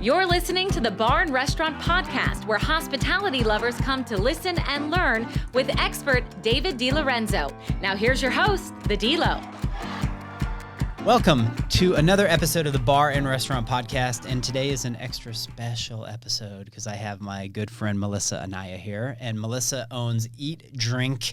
You're listening to the Bar and Restaurant Podcast, where hospitality lovers come to listen and learn with expert David DeLorenzo. Now here's your host, the DELO. Welcome to another episode of the Bar and Restaurant Podcast, and today is an extra special episode because I have my good friend Melissa Anaya here, and Melissa owns EatDrink.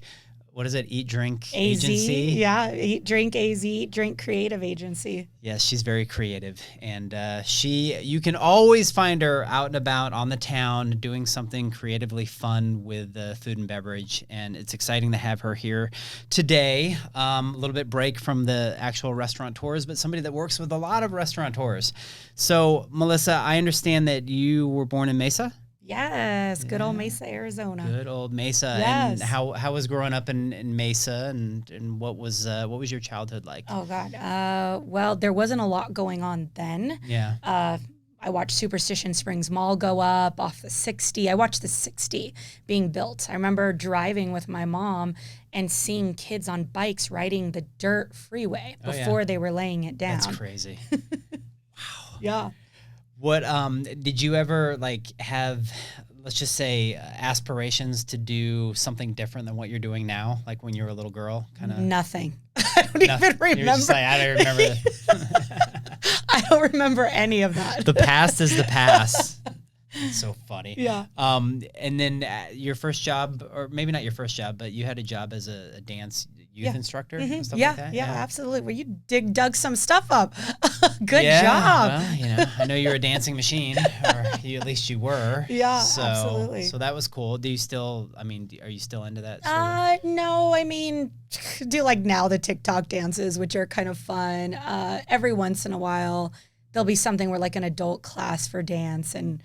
What is it? EatDrinkAz Agency? Yeah, EatDrinkAz, Eat Drink Creative Agency. Yes, she's very creative, and you can always find her out and about on the town doing something creatively fun with food and beverage, and it's exciting to have her here today. A little bit break from the actual restaurateurs, but somebody that works with a lot of restaurateurs. So, Melissa, I understand that you were born in Mesa? Yes, good old Mesa, Arizona. Good old Mesa. Yes. And how was growing up in Mesa, and what was your childhood like? Oh God. Well, there wasn't a lot going on then. Yeah. I watched Superstition Springs Mall go up off the 60. I watched the 60 being built. I remember driving with my mom and seeing kids on bikes riding the dirt freeway before they were laying it down. That's crazy. Wow. Yeah. What did you ever have, let's just say, aspirations to do something different than what you're doing now, like when you were a little girl? Nothing. I don't even remember. You're just like, I don't remember. I don't remember any of that. The past is the past. It's so funny. Yeah. And then your first job, or maybe not your first job, but you had a job as a dance youth instructor and stuff like that? Yeah, absolutely. Well, you dug some stuff up. Good job. Well, I know you're a dancing machine, or at least you were. Yeah, so, absolutely. So that was cool. Do you still, are you still into that? No, do now the Tik Tok dances, which are kind of fun. Every once in a while, there'll be something where an adult class for dance and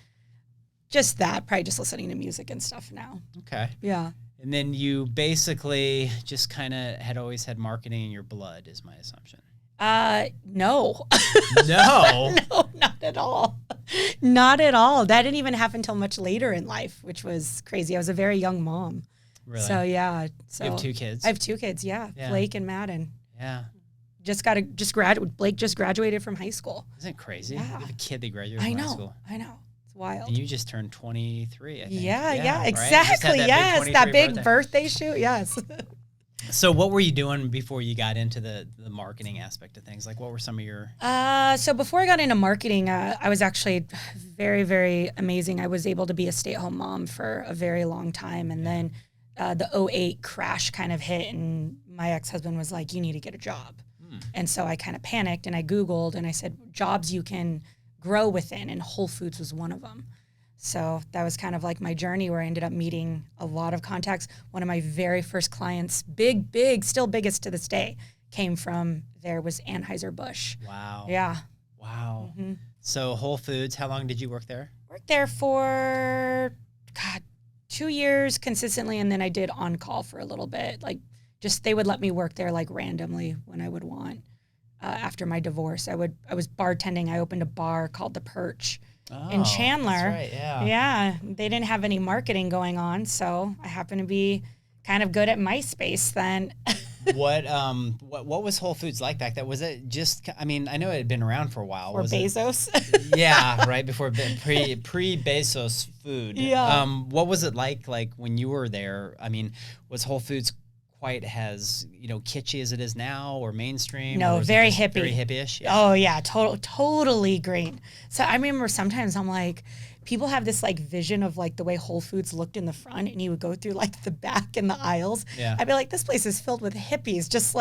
just that, probably just listening to music and stuff now. Okay. Yeah. And then you basically just kind of had always had marketing in your blood, is my assumption. No. No? No, not at all. Not at all. That didn't even happen until much later in life, which was crazy. I was a very young mom. Really? So, yeah. You have two kids? I have two kids, yeah. Blake and Madden. Yeah. Blake just graduated from high school. Isn't it crazy? Yeah. You have a kid that graduated from high school. I know. Wild. And you just turned 23, I think. Yeah, right? exactly. Yes, that big birthday shoot. Yes. So what were you doing before you got into the marketing aspect of things? What were some of your... So before I got into marketing, I was actually very, very amazing. I was able to be a stay-at-home mom for a very long time. And then the 2008 crash kind of hit, and my ex-husband was like, you need to get a job. And so I kind of panicked, and I Googled, and I said, jobs you can grow within, and Whole Foods was one of them. So that was kind of my journey, where I ended up meeting a lot of contacts. One of my very first clients, big, still biggest to this day, came from there, was Anheuser-Busch. Wow. Yeah. Wow. Mm-hmm. So Whole Foods, how long did you work there? Worked there for, 2 years consistently, and then I did on-call for a little bit. They would let me work there randomly when I would want. After my divorce, I was bartending. I opened a bar called The Perch in Chandler. That's right, yeah. Yeah, they didn't have any marketing going on, so I happened to be kind of good at MySpace then. What was Whole Foods like back then? Was it just? I know it had been around for a while. Or Bezos. Yeah, right before pre Bezos food. Yeah. What was it like when you were there? Was Whole Foods quite as kitschy as it is now, or mainstream? No, or very hippie. Very hippie-ish. Yeah. Oh yeah, totally green. So I remember sometimes I'm like, people have this vision of the way Whole Foods looked in the front, and you would go through the back and the aisles. Yeah. I'd be like, this place is filled with hippies. Just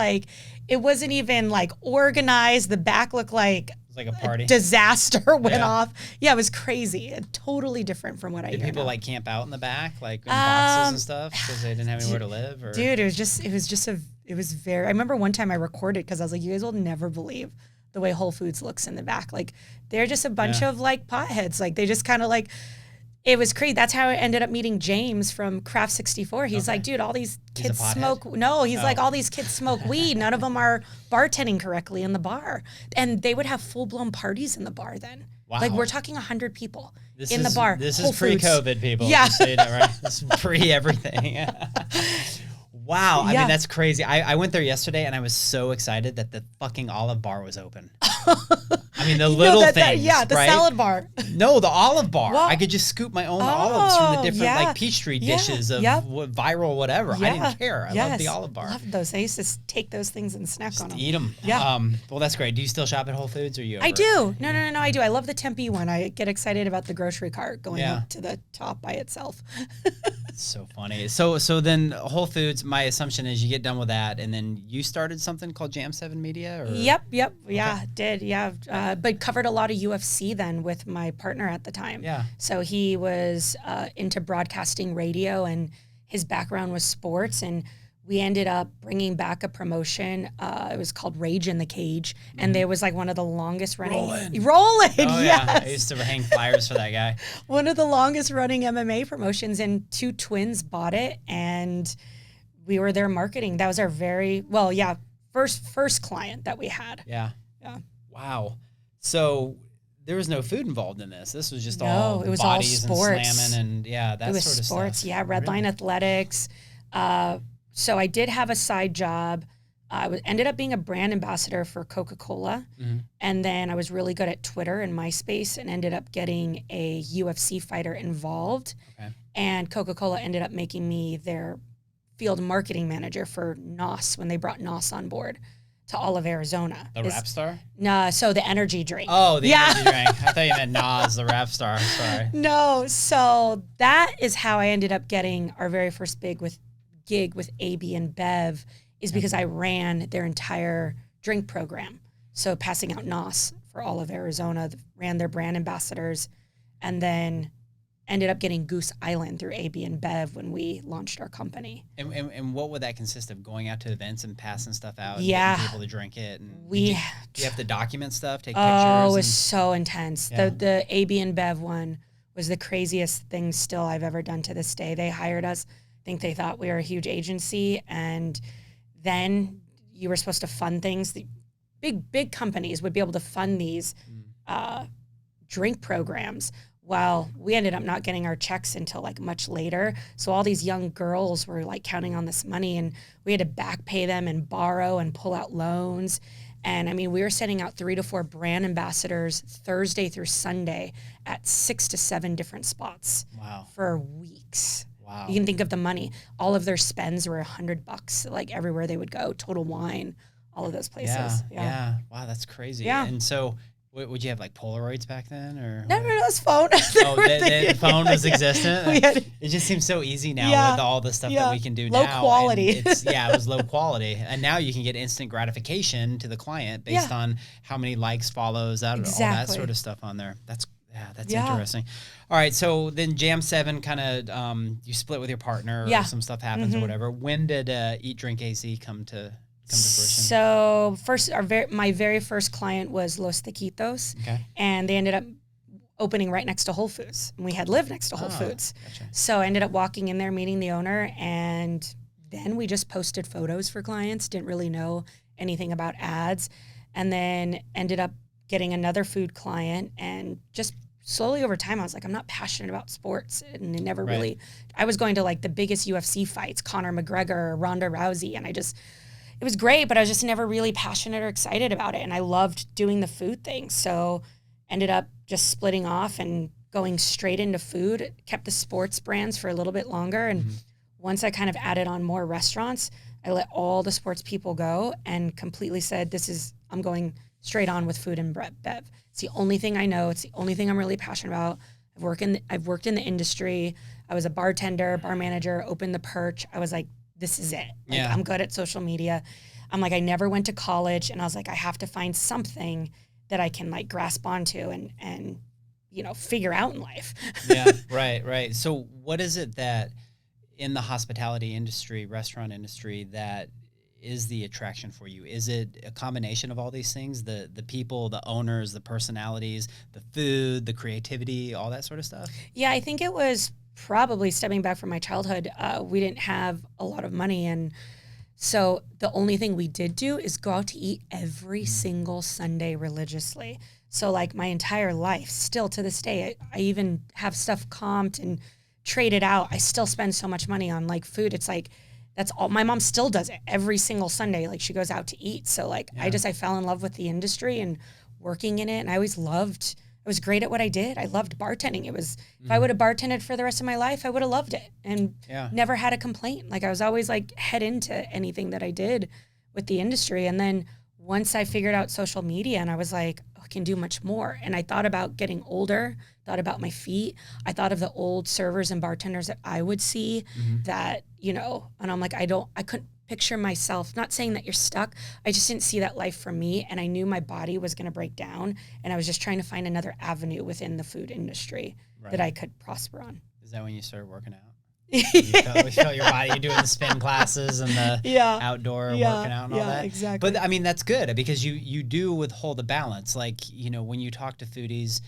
it wasn't even organized. The back looked like a party. Disaster went off. Yeah, it was crazy. Totally different from what I hear. Did people now. Camp out in the back, in boxes and stuff, because they didn't have anywhere to live? Or? Dude, it was very. I remember one time I recorded because I was like, you guys will never believe the way Whole Foods looks in the back. They're just a bunch of potheads. They just kind of it was crazy. That's how I ended up meeting James from Craft 64. He's like, dude, all these kids smoke. No, he's like, all these kids smoke weed. None of them are bartending correctly in the bar. And they would have full-blown parties in the bar then. Wow. We're talking 100 people the bar. This Whole is pre-COVID, people. Yeah. Just so you know, right? This is pre-everything. Wow. Yeah. That's crazy. I went there yesterday, and I was so excited that the fucking Olive Bar was open. I mean, the little things, the right? salad bar. No, the olive bar. Well, I could just scoop my own olives from the different like Peachtree dishes of viral whatever. I didn't care. I loved the olive bar. Loved those. I used to take those things and snack on them. Eat them. Yeah. Well, that's great. Do you still shop at Whole Foods, or are you? I do. No, I do. I love the Tempe one. I get excited about the grocery cart going up to the top by itself. It's so funny. So then Whole Foods. My assumption is you get done with that, and then you started something called Jam 7 Media. Or? Yep. Yeah, did. Yeah, but covered a lot of UFC then with my partner at the time. Yeah. So he was into broadcasting radio, and his background was sports, and we ended up bringing back a promotion. It was called Rage in the Cage, and there was like one of the longest running. Rolling. Oh, yes. yeah. I used to hang flyers for that guy. One of the longest running MMA promotions, and two twins bought it, and we were their marketing. That was our first client that we had. Yeah. Yeah. Wow. So there was no food involved in this. This was just all it was bodies all sports. and slamming and that it was sort of sports. stuff. Yeah, Redline Athletics. So I did have a side job. I ended up being a brand ambassador for Coca-Cola. Mm-hmm. And then I was really good at Twitter and MySpace and ended up getting a UFC fighter involved. Okay. And Coca-Cola ended up making me their field marketing manager for NOS when they brought NOS on board to all of Arizona. The rap star? No, so the energy drink. Oh, the energy drink. I thought you meant Nas, the rap star. Sorry. No, so that is how I ended up getting our very first gig with AB and Bev, is because I ran their entire drink program. So passing out NOS for all of Arizona, ran their brand ambassadors, and then ended up getting Goose Island through AB and Bev when we launched our company. And what would that consist of? Going out to events and passing stuff out and Yeah. getting people to drink it? And We do you have to document stuff, take pictures? Oh, it was and- so intense. Yeah. The AB and Bev one was the craziest thing still I've ever done to this day. They hired us. I think they thought we were a huge agency, and then you were supposed to fund things. The big companies would be able to fund these drink programs. Well, we ended up not getting our checks until like much later. So all these young girls were like counting on this money, and we had to back pay them and borrow and pull out loans. And I mean, we were sending out 3 to 4 brand ambassadors Thursday through Sunday at 6 to 7 different spots. Wow. For weeks. Wow. You can think of the money. All of their spends were $100, like everywhere they would go. Total Wine, all of those places. Yeah. Wow, that's crazy. Yeah. And so, would you have like Polaroids back then, or No, it was phone. Oh, the phone was existent. It just seems so easy now with all the stuff that we can do now. Low quality. And it was low quality, and now you can get instant gratification to the client based on how many likes, follows, all that sort of stuff on there. That's interesting. All right, so then Jam 7 kind of you split with your partner, or some stuff happens or whatever. When did EatDrinkAz come to fruition? So my very first client was Los Taquitos, and they ended up opening right next to Whole Foods. And we had lived next to Whole Foods. Gotcha. So I ended up walking in there, meeting the owner, and then we just posted photos for clients, didn't really know anything about ads, and then ended up getting another food client, and just slowly over time, I was like, I'm not passionate about sports, and it never really, I was going to like the biggest UFC fights, Conor McGregor, Ronda Rousey, and it was great, but I was just never really passionate or excited about it. And I loved doing the food thing. So ended up just splitting off and going straight into food, kept the sports brands for a little bit longer. And once I kind of added on more restaurants, I let all the sports people go and completely said, I'm going straight on with food and bev. It's the only thing I know. It's the only thing I'm really passionate about. I've worked in the industry. I was a bartender, bar manager, opened the Perch. I was like, this is it. Like, I'm good at social media. I'm like, I never went to college, and I was like, I have to find something that I can like grasp onto and figure out in life. Yeah, right. So what is it that in the hospitality industry, restaurant industry, that is the attraction for you? Is it a combination of all these things? The people, the owners, the personalities, the food, the creativity, all that sort of stuff? Yeah, I think it was probably stepping back from my childhood. We didn't have a lot of money, and so the only thing we did do is go out to eat every single Sunday religiously. So like my entire life, still to this day, I even have stuff comped and traded out. I still spend so much money on like food. It's like, that's all. My mom still does it every single Sunday. Like she goes out to eat. So like I fell in love with the industry and working in it. And I was great at what I did. I loved bartending. It was, if I would have bartended for the rest of my life, I would have loved it and never had a complaint. Like I was always like head into anything that I did with the industry. And then once I figured out social media and I was like, oh, I can do much more. And I thought about getting older, thought about my feet. I thought of the old servers and bartenders that I would see that, you know, and I'm like, I couldn't picture myself, not saying that you're stuck. I just didn't see that life for me. And I knew my body was going to break down. And I was just trying to find another avenue within the food industry that I could prosper on. Is that when you started working out? You felt your body, you're doing the spin classes and the outdoor working out and all that. Exactly. But I mean, that's good because you do withhold the balance. Like, you know, when you talk to foodies,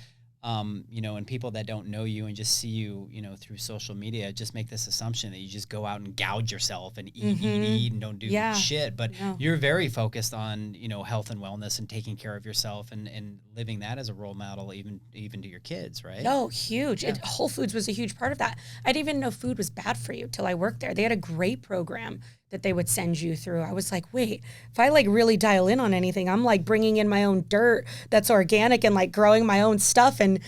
you know, and people that don't know you and just see you, you know, through social media, just make this assumption that you just go out and gouge yourself and eat and don't do shit. But you're very focused on, you know, health and wellness and taking care of yourself and living that as a role model, even to your kids, right? No, huge. Yeah. Whole Foods was a huge part of that. I didn't even know food was bad for you till I worked there. They had a great program that they would send you through. I was like, wait, if I like really dial in on anything, I'm like bringing in my own dirt that's organic and like growing my own stuff and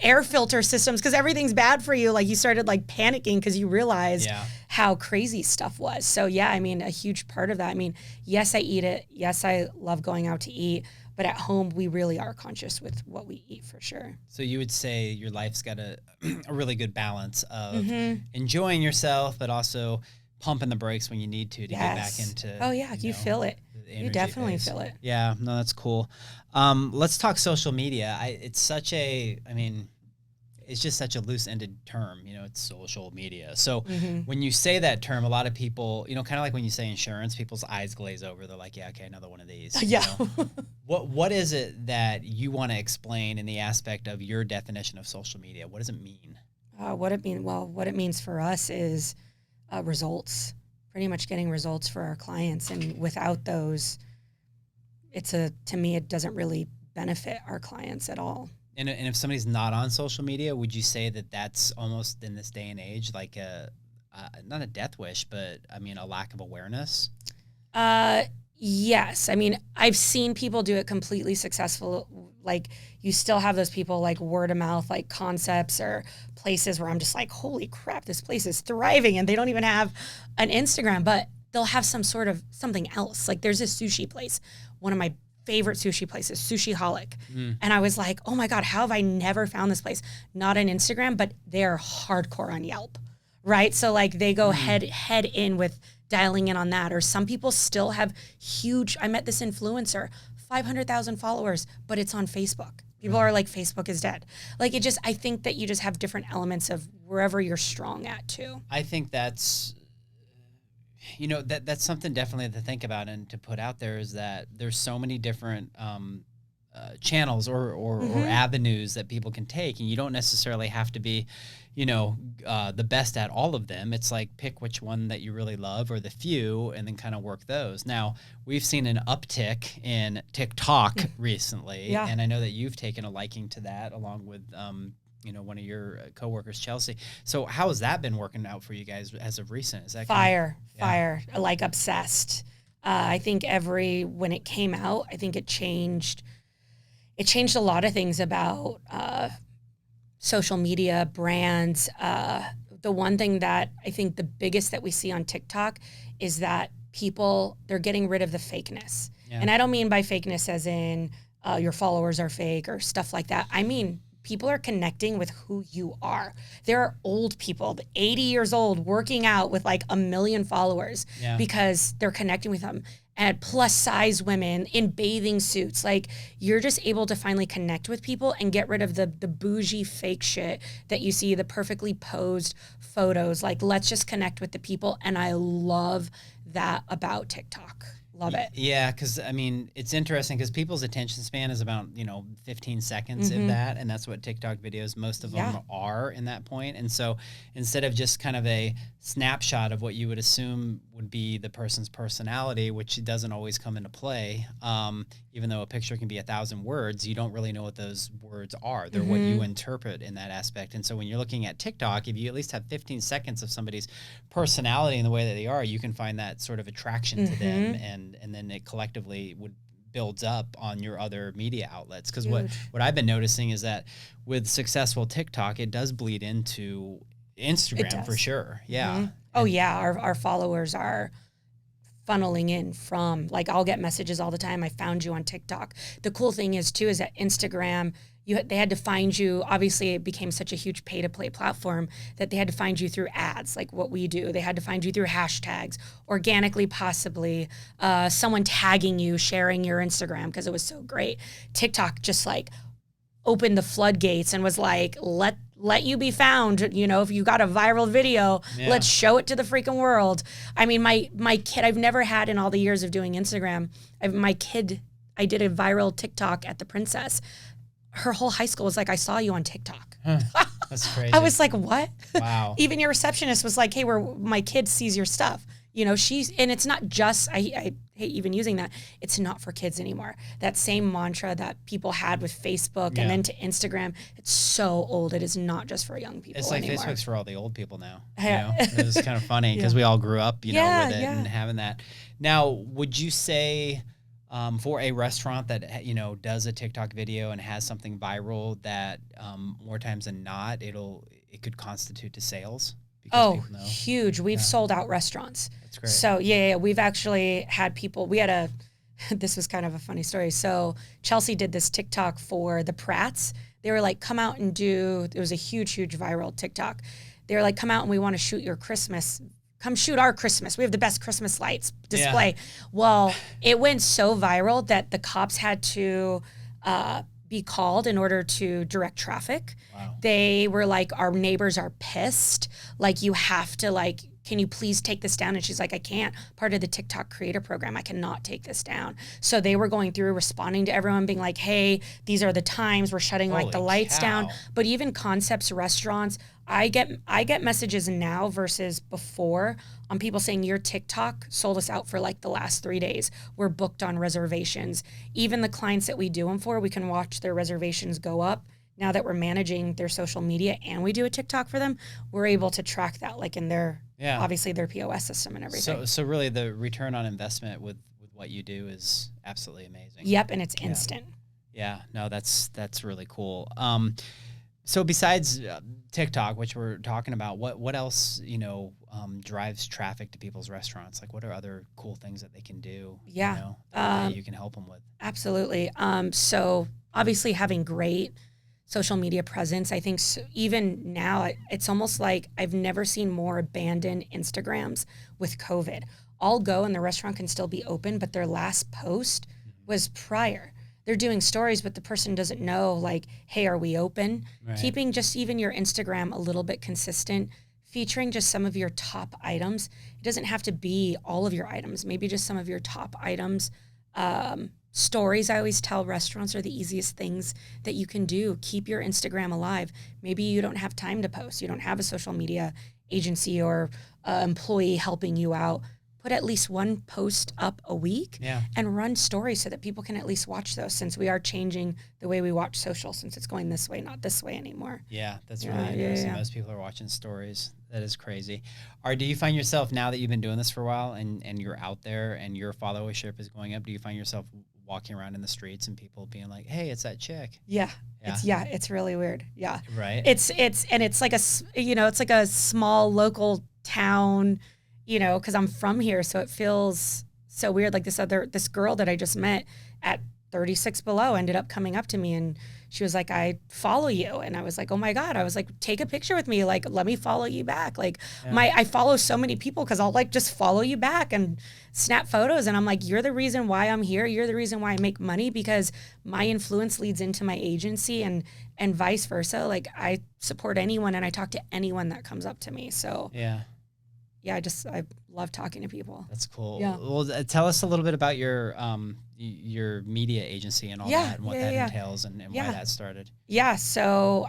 air filter systems because everything's bad for you. Like you started like panicking because you realized how crazy stuff was. So yeah, I mean, a huge part of that. I mean, yes, I eat it. Yes, I love going out to eat. But at home, we really are conscious with what we eat for sure. So you would say your life's got a really good balance of enjoying yourself, but also pumping the brakes when you need to get back into. Oh yeah, you feel it. You definitely feel it. Yeah, no, that's cool. Let's talk social media. It's just such a loose-ended term, you know, it's social media. So when you say that term, a lot of people, you know, kind of like when you say insurance, people's eyes glaze over. They're like, yeah, okay, another one of these. Yeah. You know? What is it that you want to explain in the aspect of your definition of social media? What does it mean? What it means for us is results, pretty much getting results for our clients. And without those, to me, it doesn't really benefit our clients at all. And if somebody's not on social media, would you say that that's almost in this day and age like not a death wish, but I mean a lack of awareness? Yes. I mean, I've seen people do it completely successful. Like you still have those people like word of mouth, like concepts or places where I'm just like, holy crap, this place is thriving and they don't even have an Instagram, but they'll have some sort of something else. Like there's this sushi place, one of my favorite sushi places, Sushiholic. And I was like, oh my God, how have I never found this place? Not on Instagram, but they're hardcore on Yelp, right? So like they go head in with dialing in on that. Or some people still have huge, I met this influencer, 500,000 followers, but it's on Facebook. People are like, Facebook is dead. Like I think that you just have different elements of wherever you're strong at too. I think that's, you know, that's something definitely to think about and to put out there is that there's so many different channels or avenues that people can take, and you don't necessarily have to be, you know, the best at all of them. It's like pick which one that you really love or the few and then kind of work those. Now, we've seen an uptick in TikTok recently, and I know that you've taken a liking to that along with you know, one of your coworkers, Chelsea. So how has that been working out for you guys as of recent? Is that fire, like obsessed. I think when it came out, I think it changed a lot of things about social media, brands. The one thing that I think the biggest that we see on TikTok is that they're getting rid of the fakeness. Yeah. And I don't mean by fakeness as in your followers are fake or stuff like that. I mean, people are connecting with who you are. There are old people, 80 years old, working out with like 1 million followers because they're connecting with them. And plus size women in bathing suits. Like you're just able to finally connect with people and get rid of the bougie fake shit that you see, the perfectly posed photos. Like let's just connect with the people. And I love that about TikTok. Love it. Yeah, because I mean, it's interesting because people's attention span is about, 15 seconds of that. And that's what TikTok videos, most of them are in that point. And so instead of just kind of a snapshot of what you would assume would be the person's personality, which doesn't always come into play, even though a picture can be 1,000 words, you don't really know what those words are. They're what you interpret in that aspect. And so when you're looking at TikTok, if you at least have 15 seconds of somebody's personality and the way that they are, you can find that sort of attraction to them, and then it collectively would builds up on your other media outlets. Because Huge. what I've been noticing is that with successful TikTok, it does bleed into Instagram for sure. Yeah. Mm-hmm. Oh yeah, our followers are funneling in from, like, I'll get messages all the time. I found you on TikTok. The cool thing is too is that Instagram, they had to find you. Obviously, it became such a huge pay-to-play platform that they had to find you through ads, like what we do. They had to find you through hashtags, organically, possibly, someone tagging you, sharing your Instagram because it was so great. TikTok just like opened the floodgates and was like, let you be found. You know, if you got a viral video, let's show it to the freaking world. I mean, my kid, I've never had in all the years of doing Instagram, I did a viral TikTok at the Princess. Her whole high school was like, I saw you on TikTok. That's crazy. I was like, what? Wow. Even your receptionist was like, hey, my kid sees your stuff. You know, and it's not just, I hate even using that. It's not for kids anymore. That same mantra that people had with Facebook and then to Instagram, it's so old. It is not just for young people anymore. It's like Facebook's for all the old people now. You know? It's kind of funny because we all grew up, with it and having that. Now, would you say for a restaurant that, does a TikTok video and has something viral that more times than not, it could constitute to sales? Oh, huge. We've sold out restaurants. That's great. So we've actually had people, this was kind of a funny story. So Chelsea did this TikTok for the Pratts. They were like, come out and it was a huge, huge viral TikTok. They were like, come out and we want to shoot your Christmas. Come shoot our Christmas. We have the best Christmas lights display. Yeah. Well, it went so viral that the cops had to be called in order to direct traffic. Wow. They were like, our neighbors are pissed. Like, you have to, can you please take this down? And she's like, I can't. Part of the TikTok creator program, I cannot take this down. So they were going through responding to everyone, being like, hey, these are the times we're shutting the lights down. But even concepts, restaurants, I get messages now versus before on people saying your TikTok sold us out for the last 3 days. We're booked on reservations. Even the clients that we do them for, we can watch their reservations go up. Now that we're managing their social media and we do a TikTok for them, we're able to track that in their, obviously their POS system and everything. So really the return on investment with what you do is absolutely amazing. Yep. And it's instant. Yeah. No, that's really cool. So besides TikTok, which we're talking about, what else, drives traffic to people's restaurants? Like, what are other cool things that they can do? That you can help them with? Absolutely. So obviously having great social media presence. I think even now, it's almost like I've never seen more abandoned Instagrams with COVID. I'll go and the restaurant can still be open, but their last post was prior. They're doing stories, but the person doesn't know, hey, are we open? Right. Keeping just even your Instagram a little bit consistent, featuring just some of your top items. It doesn't have to be all of your items, maybe just some of your top items. Stories, I always tell restaurants, are the easiest things that you can do. Keep your Instagram alive. Maybe you don't have time to post. You don't have a social media agency or employee helping you out. Put at least one post up a week and run stories so that people can at least watch those, since we are changing the way we watch social, since it's going this way, not this way anymore. Yeah, that's really interesting. Most people are watching stories. That is crazy. Do you find yourself, now that you've been doing this for a while and you're out there and your followership is going up, do you find yourself walking around in the streets and people being like, hey, it's that chick? It's really weird. Yeah. Right. It's like it's like a small local town, because I'm from here, so it feels so weird. Like this girl that I just met at 36 Below ended up coming up to me and she was like, I follow you. And I was like, oh my God. I was like, take a picture with me. Let me follow you back. I follow so many people because I'll just follow you back and snap photos. And I'm like, you're the reason why I'm here. You're the reason why I make money, because my influence leads into my agency and vice versa. I support anyone and I talk to anyone that comes up to me. So I love talking to people. That's cool. Yeah. Well, tell us a little bit about your media agency and all that, and what that entails and why that started. Yeah. So,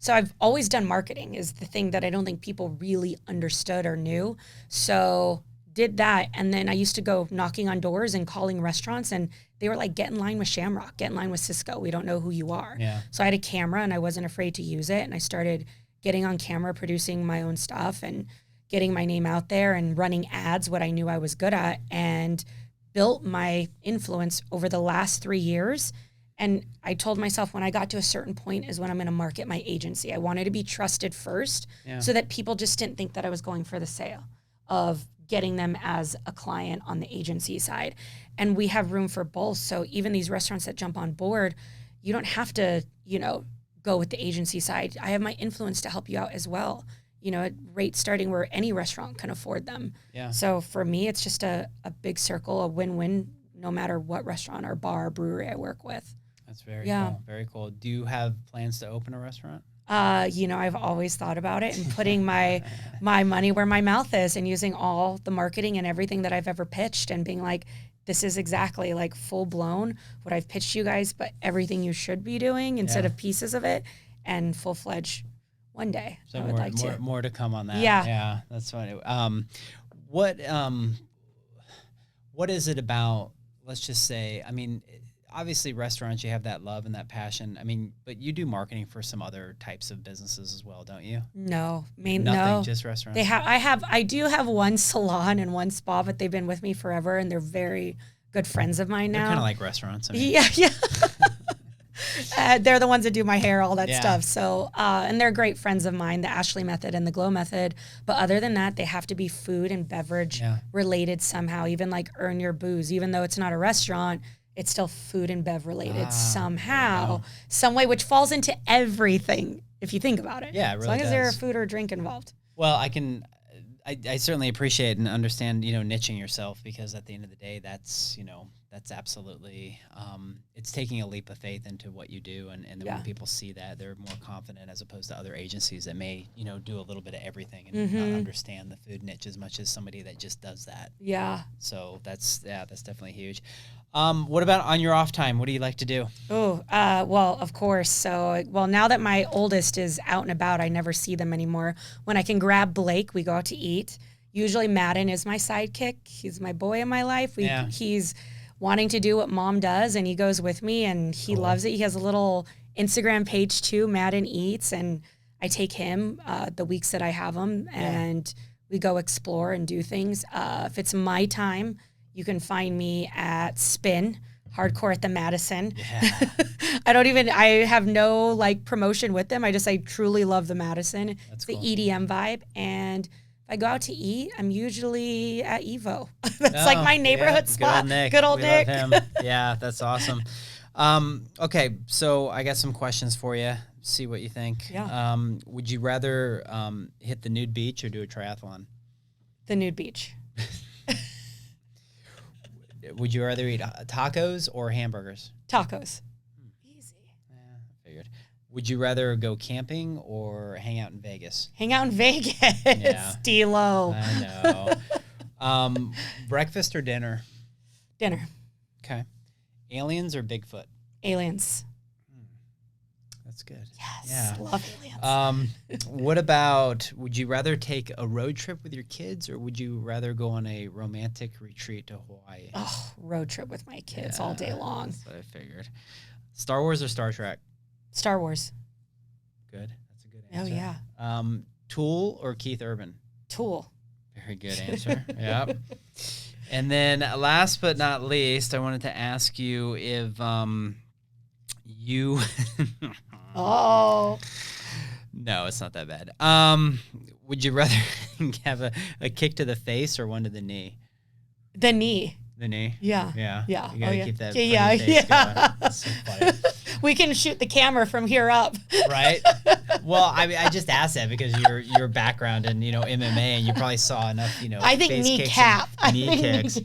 I've always done marketing, is the thing that I don't think people really understood or knew. So did that. And then I used to go knocking on doors and calling restaurants, and they were like, get in line with Shamrock, get in line with Cisco. We don't know who you are. Yeah. So I had a camera and I wasn't afraid to use it. And I started getting on camera, producing my own stuff and getting my name out there and running ads, what I knew I was good at. And built my influence over the last 3 years. And I told myself when I got to a certain point is when I'm going to market my agency. I wanted to be trusted first so that people just didn't think that I was going for the sale of getting them as a client on the agency side. And we have room for both. So even these restaurants that jump on board, you don't have to, go with the agency side. I have my influence to help you out as well. At rates starting where any restaurant can afford them. Yeah. So for me, it's just a big circle, a win-win, no matter what restaurant or bar or brewery I work with. That's very cool. Very cool. Do you have plans to open a restaurant? I've always thought about it and putting my money where my mouth is and using all the marketing and everything that I've ever pitched and being like, this is exactly like full blown what I've pitched you guys, but everything you should be doing instead of pieces of it and full fledged one day. So I would more to come on that. Yeah. Yeah. That's funny. What is it about, let's just say, obviously restaurants, you have that love and that passion. But you do marketing for some other types of businesses as well, don't you? No, nothing, just restaurants. I do have one salon and one spa, but they've been with me forever and they're very good friends of mine now. They're kind of like restaurants. Yeah. They're the ones that do my hair, all that stuff. So, and they're great friends of mine, the Ashley method and the Glow method. But other than that, they have to be food and beverage related somehow, even like Earn Your Booze, even though it's not a restaurant. It's still food and bev related somehow, some way, which falls into everything if you think about it. Yeah, it really as long does. as there's food or drink involved. Well, I certainly appreciate and understand, niching yourself, because at the end of the day, that's absolutely, it's taking a leap of faith into what you do. And then when people see that, they're more confident as opposed to other agencies that may, do a little bit of everything and not understand the food niche as much as somebody that just does that. Yeah. So that's definitely huge. What about on your off time? What do you like to do? Well, of course. So, now that my oldest is out and about, I never see them anymore. When I can grab Blake, we go out to eat. Usually Madden is my sidekick. He's my boy in my life. He's wanting to do what mom does, and he goes with me, and he loves it. He has a little Instagram page too, Madden Eats, and I take him the weeks that I have him, and we go explore and do things. If it's my time, you can find me at Spin, Hardcore at the Madison. Yeah. I have no promotion with them. I truly love the Madison. It's cool. The EDM vibe. And if I go out to eat, I'm usually at Evo. That's my neighborhood spot. Good old Nick. Love him. Yeah, that's awesome. Okay, so I got some questions for you. See what you think. Yeah. Would you rather hit the nude beach or do a triathlon? The nude beach. Would you rather eat tacos or hamburgers? Tacos. Easy. Yeah, I figured. Would you rather go camping or hang out in Vegas? Hang out in Vegas. Yeah. DELO. I know. Breakfast or dinner? Dinner. Okay. Aliens or Bigfoot? Aliens. That's good. Yes. Yeah. Love aliens. What about, would you rather take a road trip with your kids or would you rather go on a romantic retreat to Hawaii? Oh, road trip with my kids all day long. That's what I figured. Star Wars or Star Trek? Star Wars. Good. That's a good answer. Oh, yeah. Tool or Keith Urban? Tool. Very good answer. Yep. And then last but not least, I wanted to ask you if you... Oh. No, it's not that bad. Would you rather have a kick to the face or one to the knee? The knee. The knee? Yeah. Yeah. Yeah. You gotta keep that face going. That's so funny. We can shoot the camera from here up. Right? Well, I just asked that because your background in, MMA, and you probably saw enough, I think face kneecap. Knee kicks.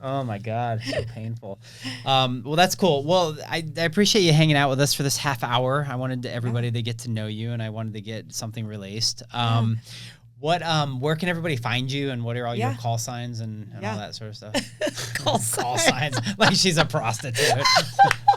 Oh my God, so painful. Well, that's cool. Well, I appreciate you hanging out with us for this half hour. I wanted everybody to get to know you, and I wanted to get something released. Where can everybody find you, and what are all your call signs and all that sort of stuff? Call signs. Like she's a prostitute.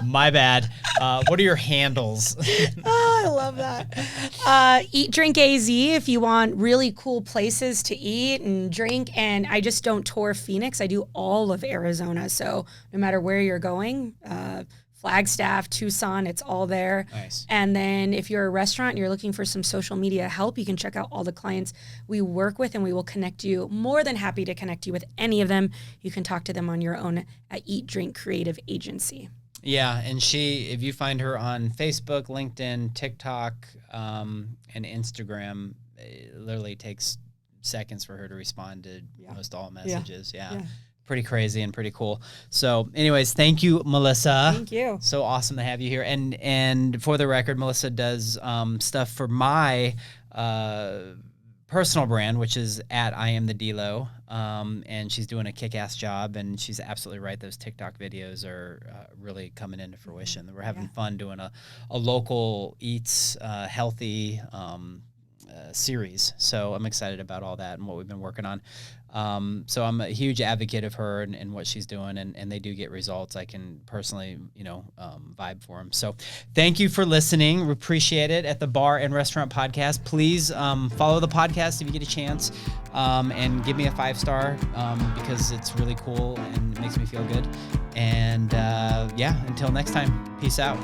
My bad. What are your handles? Oh, I love that. EatDrinkAz if you want really cool places to eat and drink. And I just don't tour Phoenix. I do all of Arizona. So no matter where you're going, Flagstaff, Tucson, it's all there. Nice. And then if you're a restaurant and you're looking for some social media help, you can check out all the clients we work with, and we will connect you. More than happy to connect you with any of them. You can talk to them on your own at Eat Drink Creative Agency. Yeah, and if you find her on Facebook, LinkedIn, TikTok, and Instagram, it literally takes seconds for her to respond to most all messages. Yeah. Pretty crazy and pretty cool. So anyways, thank you, Melissa. Thank you. So awesome to have you here. And for the record, Melissa does stuff for my personal brand, which is at I Am the DELO. And she's doing a kick-ass job, and she's absolutely right. Those TikTok videos are really coming into fruition. We're having fun doing a local eats healthy series. So I'm excited about all that and what we've been working on. So I'm a huge advocate of her and what she's doing, and they do get results. I can personally, vibe for them. So thank you for listening. We appreciate it. At the Bar and Restaurant Podcast, please follow the podcast if you get a chance, and give me a 5-star because it's really cool and it makes me feel good. And until next time, peace out.